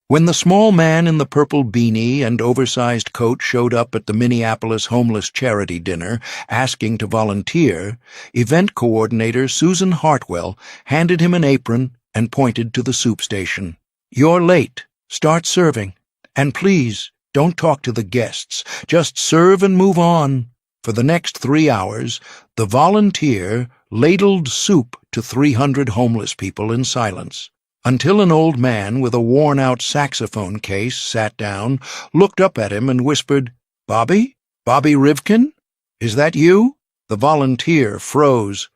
When the small man in the purple beanie and oversized coat showed up at the Minneapolis homeless charity dinner asking to volunteer, event coordinator Susan Hartwell handed him an apron and pointed to the soup station. "You're late. Start serving. And please, don't talk to the guests. Just serve and move on." For the next 3 hours, the volunteer ladled soup to 300 homeless people in silence, until an old man with a worn-out saxophone case sat down, looked up at him and whispered, "Bobby? Bobby Rivkin? Is that you?" The volunteer froze,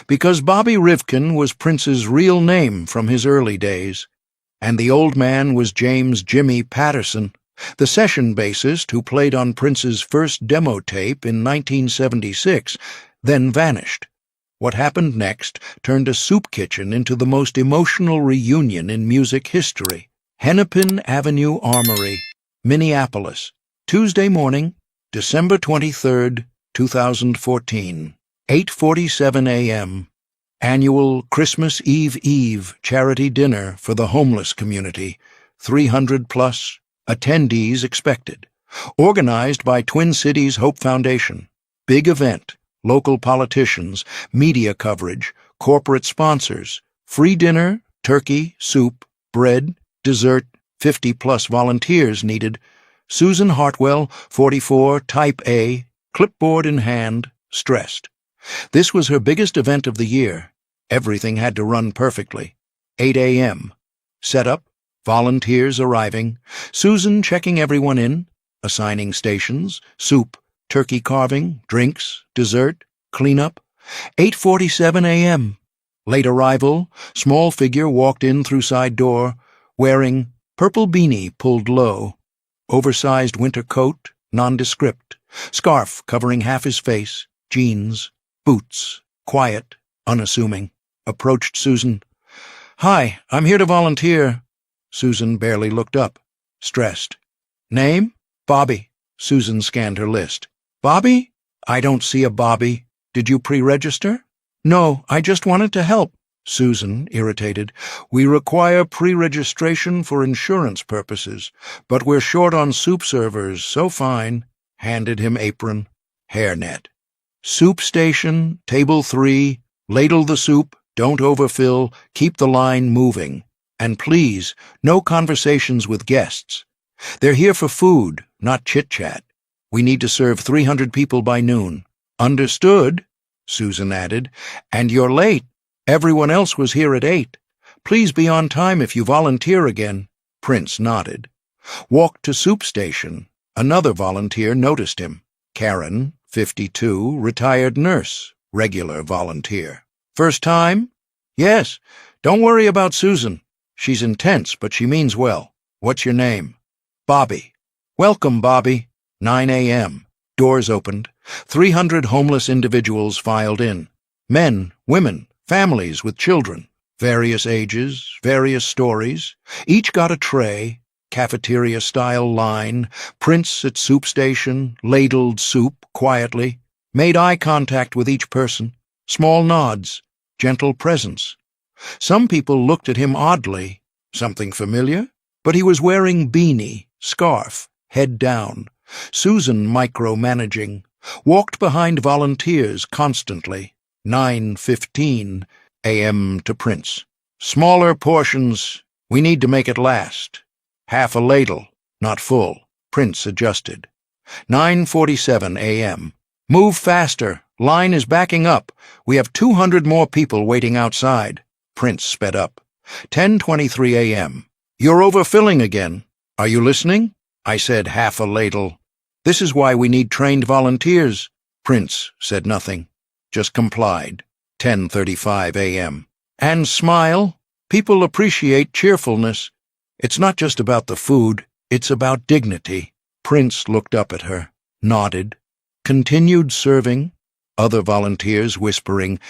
because Bobby Rivkin was Prince's real name from his early days, and the old man was James "Jimmy" Patterson, the session bassist who played on Prince's first demo tape in 1976, then vanished. What happened next turned a soup kitchen into the most emotional reunion in music history. Hennepin Avenue Armory, Minneapolis, Tuesday morning, December 23, 2014, 8:47 a.m. Annual Christmas Eve charity dinner for the homeless community, 300+ attendees expected. Organized by Twin Cities Hope Foundation. Big event. Local politicians, media coverage, corporate sponsors, free dinner, turkey, soup, bread, dessert, 50+ volunteers needed. Susan Hartwell, 44, Type A, clipboard in hand, stressed. This was her biggest event of the year. Everything had to run perfectly. 8 a.m. Setup, volunteers arriving, Susan checking everyone in, assigning stations, soup, turkey carving, drinks, dessert, cleanup. 8:47 a.m. Late arrival, small figure walked in through side door, wearing purple beanie pulled low, oversized winter coat, nondescript, scarf covering half his face, jeans, boots, quiet, unassuming. Approached Susan. "Hi, I'm here to volunteer." Susan barely looked up, stressed. "Name?" "Bobby." Susan scanned her list. "Bobby? I don't see a Bobby. Did you pre-register?" "No, I just wanted to help." Susan, irritated. "We require pre-registration for insurance purposes, but we're short on soup servers, so fine." Handed him apron, hairnet. "Soup station, table 3, ladle the soup, don't overfill, keep the line moving. And please, no conversations with guests. They're here for food, not chit-chat. We need to serve 300 people by noon." "Understood," Susan added. "And you're late. Everyone else was here at 8. Please be on time if you volunteer again." Prince nodded. Walked to soup station. Another volunteer noticed him. Karen, 52, retired nurse, regular volunteer. "First time?" "Yes. Don't worry about Susan. She's intense, but she means well. What's your name?" "Bobby." "Welcome, Bobby." 9 a.m. Doors opened. 300 homeless individuals filed in. Men, women, families with children. Various ages, various stories. Each got a tray, cafeteria-style line. Prince at soup station, ladled soup quietly. Made eye contact with each person. Small nods, gentle presence. Some people looked at him oddly. Something familiar? But he was wearing beanie, scarf, head down. Susan micromanaging, walked behind volunteers constantly. 9:15 a.m. to Prince. "Smaller portions. We need to make it last. Half a ladle, not full." Prince adjusted. 9:47 a.m. "Move faster. Line is backing up. We have 200 more people waiting outside." Prince sped up. 10:23 a.m. "You're overfilling again. Are you listening? I said half a ladle. This is why we need trained volunteers." Prince said nothing, just complied. 10:35 a.m. "And smile. People appreciate cheerfulness. It's not just about the food, it's about dignity." Prince looked up at her, nodded, continued serving. Other volunteers whispering,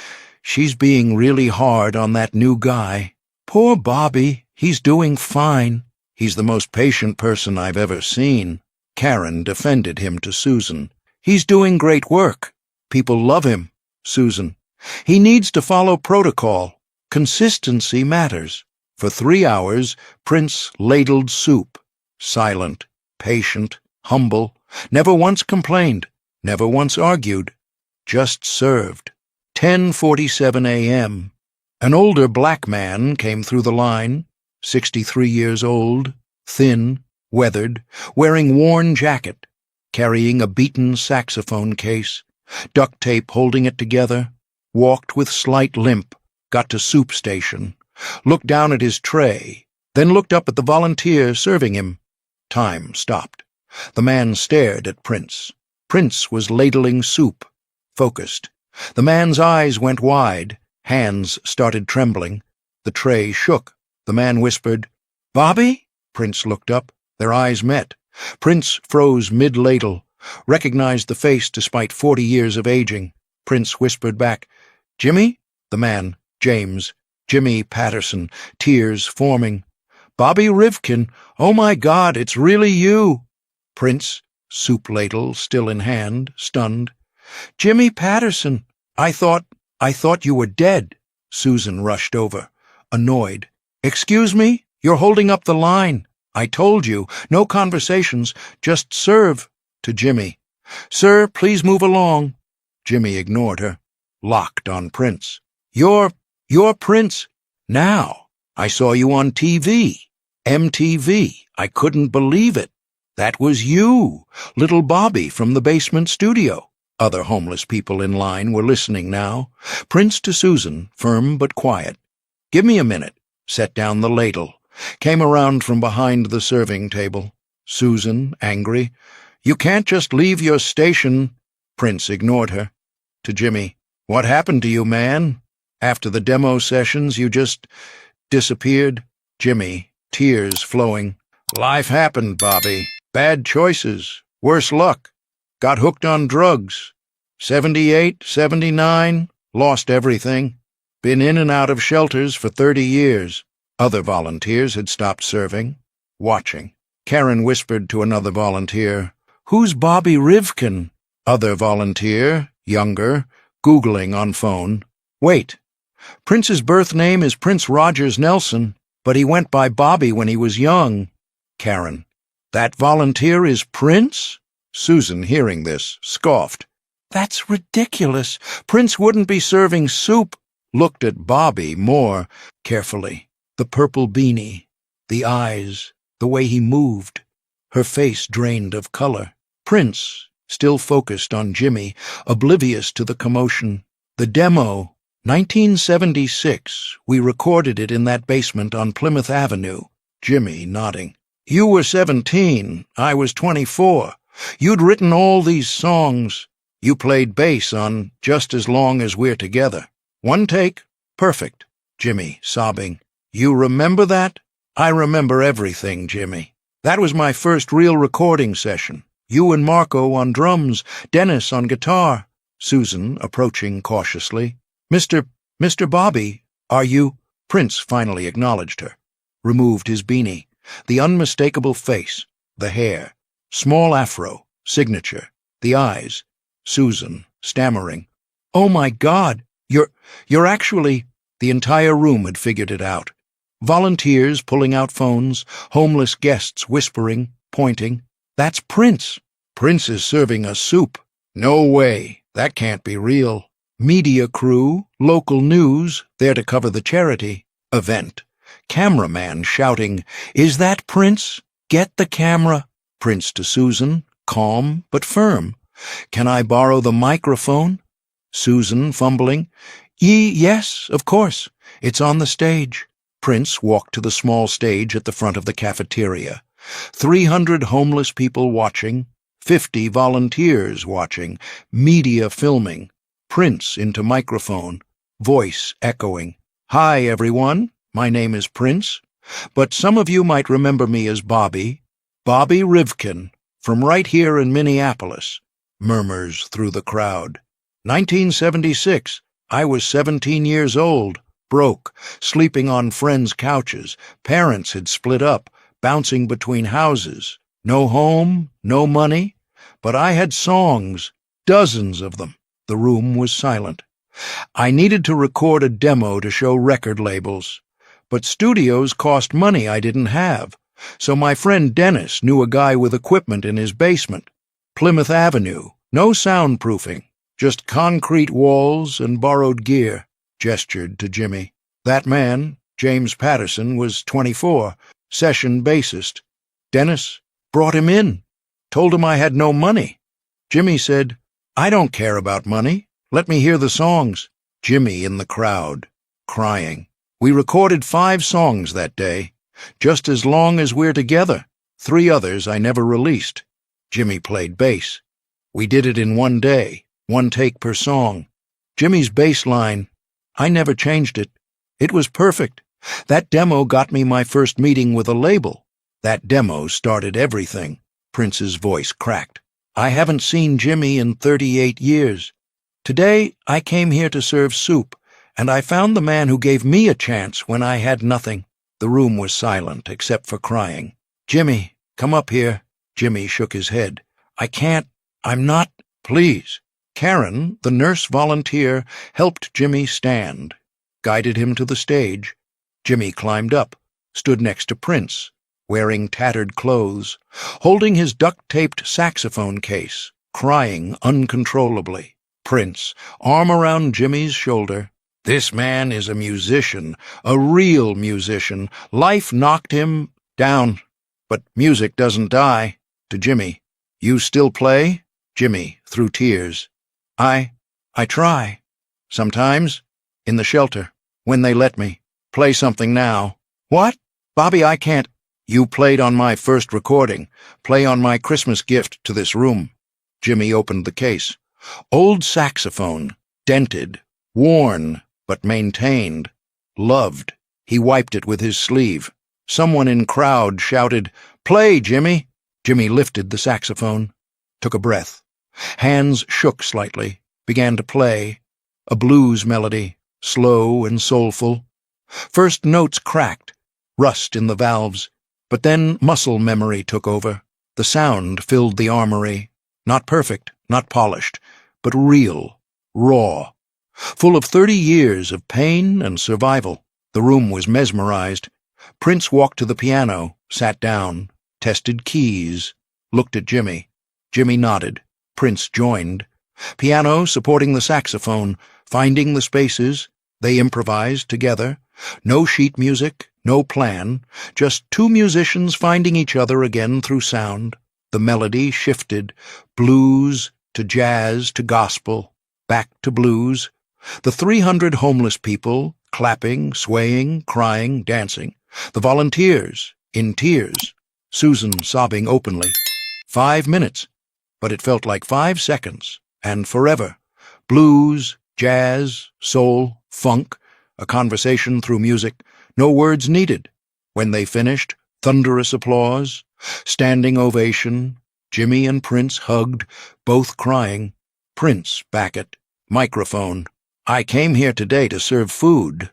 "She's being really hard on that new guy. Poor Bobby, he's doing fine. He's the most patient person I've ever seen." Karen defended him to Susan. "He's doing great work. People love him." Susan. "He needs to follow protocol. Consistency matters." For 3 hours, Prince ladled soup, silent, patient, humble, never once complained, never once argued, just served. 10:47 a.m. An older black man came through the line, 63 years old, thin, weathered, wearing worn jacket, carrying a beaten saxophone case, duct tape holding it together, walked with slight limp, got to soup station, looked down at his tray, then looked up at the volunteer serving him. Time stopped. The man stared at Prince. Prince was ladling soup, focused. The man's eyes went wide, hands started trembling. The tray shook. The man whispered, "Bobby?" Prince looked up. Their eyes met. Prince froze mid-ladle, recognized the face despite 40 years of aging. Prince whispered back, "Jimmy?" The man, James, Jimmy Patterson, tears forming. "Bobby Rivkin, oh my God, it's really you!" Prince, soup ladle still in hand, stunned. "Jimmy Patterson, I thought you were dead." Susan rushed over, annoyed. "Excuse me? You're holding up the line. I told you, no conversations, just serve." To Jimmy, "Sir, please move along." Jimmy ignored her, locked on Prince. You're Prince. Now, I saw you on TV. MTV. I couldn't believe it. That was you, little Bobby from the basement studio." Other homeless people in line were listening now. Prince to Susan, firm but quiet. "Give me a minute." Set down the ladle. Came around from behind the serving table. Susan, angry. "You can't just leave your station." Prince ignored her. To Jimmy, "What happened to you, man? After the demo sessions, you just disappeared?" Jimmy, tears flowing. "Life happened, Bobby. Bad choices. Worse luck. Got hooked on drugs. 78, 79, lost everything. Been in and out of shelters for 30 years. Other volunteers had stopped serving, watching. Karen whispered to another volunteer, "Who's Bobby Rivkin?" Other volunteer, younger, Googling on phone. "Wait. Prince's birth name is Prince Rogers Nelson, but he went by Bobby when he was young." Karen, "That volunteer is Prince?" Susan, hearing this, scoffed. "That's ridiculous. Prince wouldn't be serving soup." Looked at Bobby more carefully. The purple beanie, the eyes, the way he moved. Her face drained of color. Prince, still focused on Jimmy, oblivious to the commotion. "The demo, 1976. We recorded it in that basement on Plymouth Avenue." Jimmy, nodding. "You were 17. I was 24. You'd written all these songs. You played bass on Just as Long as We're Together. One take, perfect." Jimmy, sobbing. "You remember that?" "I remember everything, Jimmy. That was my first real recording session. You and Marco on drums, Dennis on guitar." Susan, approaching cautiously. Mr. Bobby, are you—" Prince finally acknowledged her. Removed his beanie. The unmistakable face, the hair, small afro, signature, the eyes. Susan, stammering. "Oh my God, you're actually—" The entire room had figured it out. Volunteers pulling out phones, homeless guests whispering, pointing. "That's Prince. Prince is serving us soup. No way, that can't be real." Media crew, local news, there to cover the charity event. Cameraman shouting, "Is that Prince? Get the camera." Prince to Susan, calm but firm. "Can I borrow the microphone?" Susan, fumbling. Yes, of course. It's on the stage." Prince walked to the small stage at the front of the cafeteria. 300 homeless people watching, 50 volunteers watching, media filming. Prince into microphone, voice echoing. "Hi, everyone. My name is Prince, but some of you might remember me as Bobby Rivkin, from right here in Minneapolis." Murmurs through the crowd. 1976. I was 17 years old, broke, sleeping on friends' couches. Parents had split up, bouncing between houses. No home, no money. But I had songs, dozens of them. The room was silent. I needed to record a demo to show record labels. But studios cost money I didn't have, so my friend Dennis knew a guy with equipment in his basement. Plymouth Avenue, no soundproofing, just concrete walls and borrowed gear, gestured to Jimmy. That man, James Patterson, was 24, session bassist. Dennis brought him in, told him I had no money. Jimmy said, "I don't care about money. Let me hear the songs." Jimmy in the crowd, crying. We recorded 5 songs that day, just as long as we're together. 3 others I never released. Jimmy played bass. We did it in 1 day, 1 take per song. Jimmy's bass line, I never changed it. It was perfect. That demo got me my first meeting with a label. That demo started everything. Prince's voice cracked. I haven't seen Jimmy in 38 years. Today, I came here to serve soup, and I found the man who gave me a chance when I had nothing. The room was silent, except for crying. "Jimmy, come up here." Jimmy shook his head. "I can't. I'm not. Please." Karen, the nurse volunteer, helped Jimmy stand, guided him to the stage. Jimmy climbed up, stood next to Prince, wearing tattered clothes, holding his duct-taped saxophone case, crying uncontrollably. Prince, arm around Jimmy's shoulder. "This man is a musician, a real musician. Life knocked him down, but music doesn't die." To Jimmy, "You still play?" Jimmy, through tears. I try. Sometimes, in the shelter, when they let me. Play something now." "What? Bobby, I can't." "You played on my first recording. Play on my Christmas gift to this room." Jimmy opened the case. Old saxophone, dented, worn, but maintained, loved. He wiped it with his sleeve. Someone in crowd shouted, "Play, Jimmy!" Jimmy lifted the saxophone, took a breath. Hands shook slightly, began to play. A blues melody, slow and soulful. First notes cracked, rust in the valves, but then muscle memory took over. The sound filled the armory. Not perfect, not polished, but real, raw, full of 30 years of pain and survival. The room was mesmerized. Prince walked to the piano, sat down, tested keys, looked at Jimmy. Jimmy nodded. Prince joined. Piano supporting the saxophone, finding the spaces. They improvised together. No sheet music, no plan, just 2 musicians finding each other again through sound. The melody shifted, blues to jazz to gospel, back to blues. The 300 homeless people, clapping, swaying, crying, dancing. The volunteers, in tears. Susan sobbing openly. 5 minutes, but it felt like 5 seconds, and forever. Blues, jazz, soul, funk, a conversation through music, no words needed. When they finished, thunderous applause, standing ovation. Jimmy and Prince hugged, both crying. Prince back at microphone. "I came here today to serve food,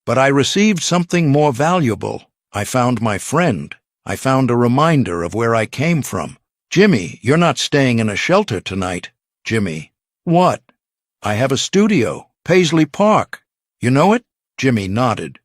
but I received something more valuable. I found my friend. I found a reminder of where I came from. Jimmy, you're not staying in a shelter tonight." Jimmy, "What?" "I have a studio, Paisley Park. You know it?" Jimmy nodded.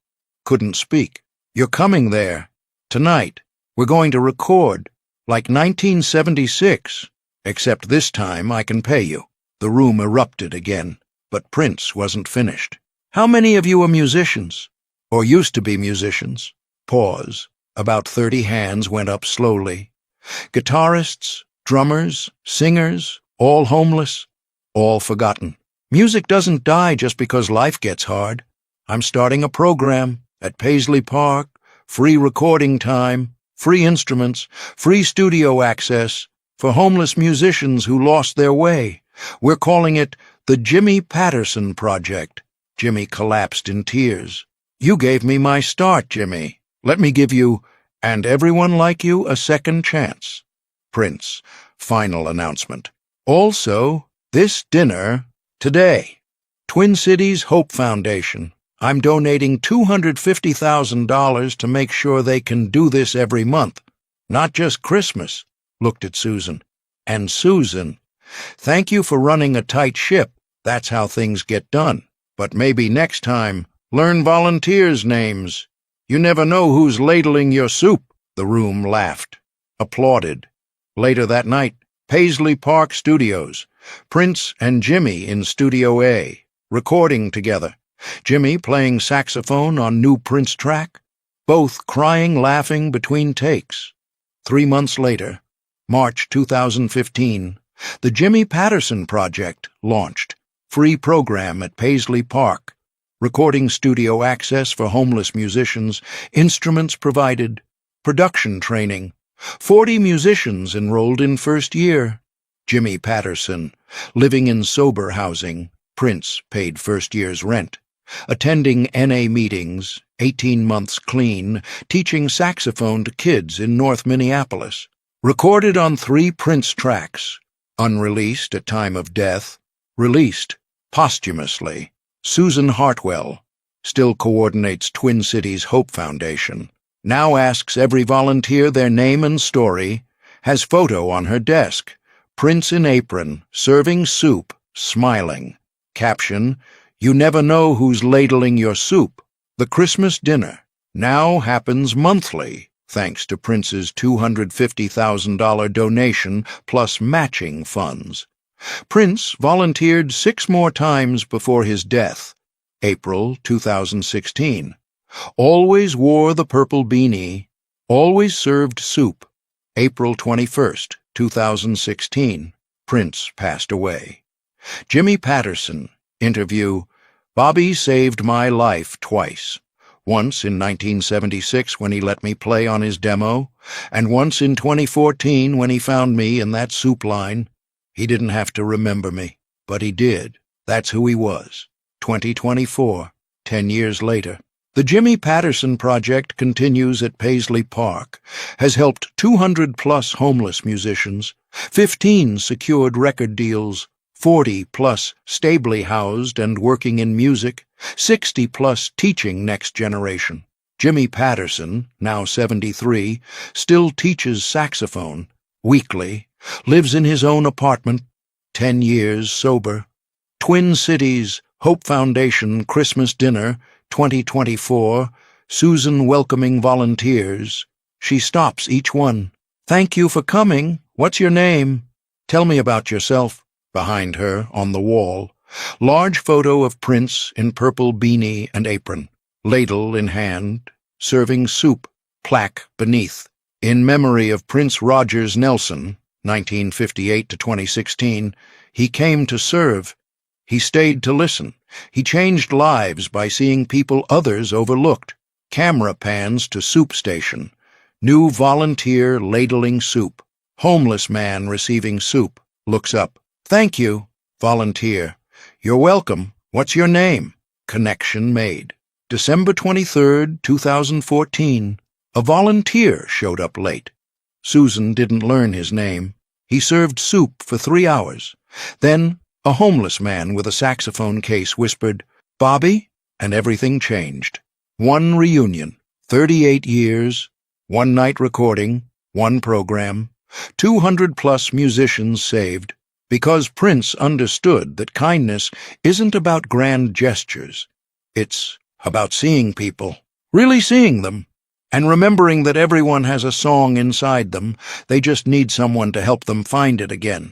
Couldn't speak. "You're coming there. Tonight. We're going to record. Like 1976. Except this time I can pay you." The room erupted again, but Prince wasn't finished. "How many of you are musicians? Or used to be musicians?" Pause. About 30 hands went up slowly. Guitarists, drummers, singers, all homeless, all forgotten. "Music doesn't die just because life gets hard. I'm starting a program at Paisley Park, free recording time, free instruments, free studio access for homeless musicians who lost their way. We're calling it the Jimmy Patterson Project." Jimmy collapsed in tears. "You gave me my start, Jimmy. Let me give you, and everyone like you, a second chance." Prince, final announcement. "Also, this dinner, today, Twin Cities Hope Foundation. I'm donating $250,000 to make sure they can do this every month. Not just Christmas." Looked at Susan. "And Susan, thank you for running a tight ship. That's how things get done. But maybe next time, learn volunteers' names." You never know who's ladling your soup." The room laughed, applauded. Later that night, Paisley Park Studios. Prince and Jimmy in Studio A, recording together. Jimmy playing saxophone on new Prince track. Both crying, laughing between takes. 3 months later, March 2015, the Jimmy Patterson Project launched. Free program at Paisley Park. Recording studio access for homeless musicians, instruments provided, production training. 40 musicians enrolled in first year. Jimmy Patterson, living in sober housing. Prince paid first year's rent. Attending NA meetings, 18 months clean, teaching saxophone to kids in North Minneapolis. Recorded on 3 Prince tracks. Unreleased at time of death. Released posthumously. Susan Hartwell still coordinates Twin Cities Hope Foundation. Now asks every volunteer their name and story. Has photo on her desk. Prince in apron, serving soup, smiling. Caption, "You never know who's ladling your soup." The Christmas dinner now happens monthly, thanks to Prince's $250,000 donation plus matching funds. Prince volunteered 6 more times before his death, April 2016. Always wore the purple beanie, always served soup, April 21st, 2016. Prince passed away. Jimmy Patterson, interview, "Bobby saved my life twice. Once in 1976 when he let me play on his demo, and once in 2014 when he found me in that soup line. He didn't have to remember me, but he did. That's who he was." 2024, 10 years later. The Jimmy Patterson Project continues at Paisley Park, has helped 200-plus homeless musicians, 15 secured record deals, 40-plus stably housed and working in music, 60-plus teaching next generation. Jimmy Patterson, now 73, still teaches saxophone, weekly, lives in his own apartment, 10 years sober. Twin Cities Hope Foundation Christmas Dinner, 2024, Susan welcoming volunteers. She stops each one. "Thank you for coming. What's your name? Tell me about yourself." Behind her, on the wall, large photo of Prince in purple beanie and apron, ladle in hand, serving soup, plaque beneath. "In memory of Prince Rogers Nelson, 1958 to 2016, he came to serve. He stayed to listen. He changed lives by seeing people others overlooked." Camera pans to soup station. New volunteer ladling soup. Homeless man receiving soup. Looks up. "Thank you." Volunteer. "You're welcome. What's your name?" Connection made. December 23rd, 2014. A volunteer showed up late. Susan didn't learn his name. He served soup for 3 hours. Then a homeless man with a saxophone case whispered, "Bobby," and everything changed. One reunion, 38 years, one night recording, one program, 200-plus musicians saved, because Prince understood that kindness isn't about grand gestures. It's about seeing people, really seeing them, and remembering that everyone has a song inside them. They just need someone to help them find it again.